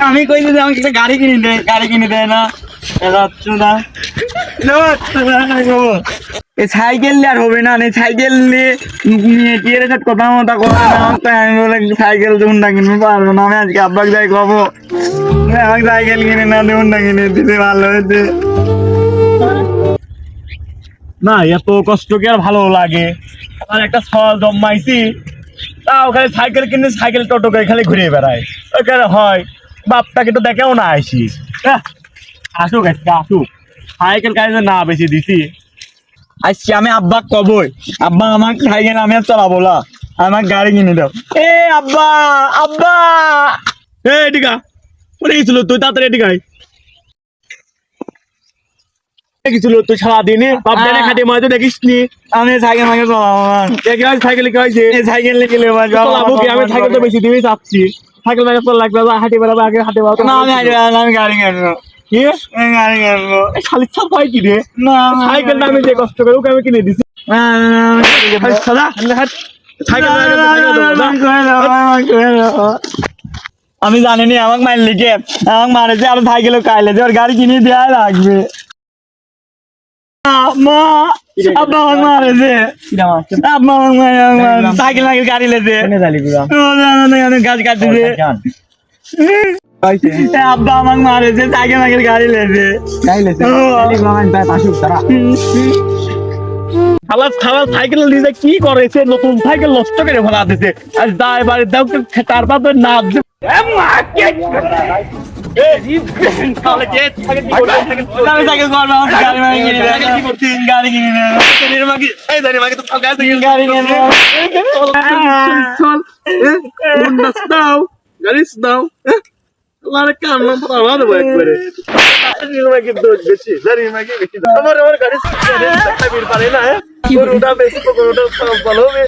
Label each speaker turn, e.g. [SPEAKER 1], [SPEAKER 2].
[SPEAKER 1] আমি কইছি যে আমাকে একটা গাড়ি কিনে দেয় না সাইকেল আর হবে না সাইকেল নিয়ে কথা মতো করে না আমি বলে সাইকেল হুন্ডা কিনতে পারবো না আমি আজকে আব্বাকে যাই কবো আমাকে সাইকেল কিনে না হুন্ডা কিনে দিতে ভালো হয়েছে না এত কষ্ট কি আর ভালো লাগে আমার একটা ছল জমাইছি তা ওখানে সাইকেল কিনে সাইকেল টোটো করে খালি ঘুরে বেড়ায় ওখানে হয় বাপটাকে তো দেখেও না আসিস আসুক আজকে আসুক সাইকেল কাজে না বেশি দিছি আজকে আমি আব্বা কবই আব্বা আমাকে সাইকেল আমি আর চালাবো না আমার গাড়ি কিনে দাও এ আব্বা আব্বা এদিকা ওরে গেছিল তুই তাড়াতাড়ি এদিকাই গেছিল তুই সারাদিনে বাপ জানে খাটে মাঝে দেখিস নি আমি সাইকেল মাকে চালাবো সাইকেল কি হয়েছে সাইকেল নিয়ে গেলে আমি সাইকেল তো বেশি দিবি চাপছি সাইকেল মাকে তোর লাগবে হাঁটে বেড়াবো আগে হাঁটে বেড়াবো না আমি হাঁটে বেড়াবো আমি গাড়ি কিনবো কি গাড়ি কিনবো শালির ছাপ হয় কি রে না সাইকেলটা আমি যে কষ্ট করে ওকে আমি কিনে দিছি আমি জানিনি আমাকে মারলি কে আমাকে মারেছে আর সাইকেলও কাইলে যে ওর গাড়ি কিনে দেওয়া লাগবে মা আব্বা আমাকে মারেছে আব্বা আমাকে সাইকেল মাইকেল গাড়ি লেছে গাছ কাটতেছে আব্বা আমাকে মারেছে সাইকেল মাইকেল গাড়ি লেছে সাইকেল নিজে কি করেছে নতুন সাইকেল নষ্ট করে ফেলা দিতে আর দায় বাড়ি দাও তারপর তো না গাড়ি দাও কান্না পাওয়া দেবো একবারে বেশি আমার গাড়ি পারে না বেশি ভালো হবে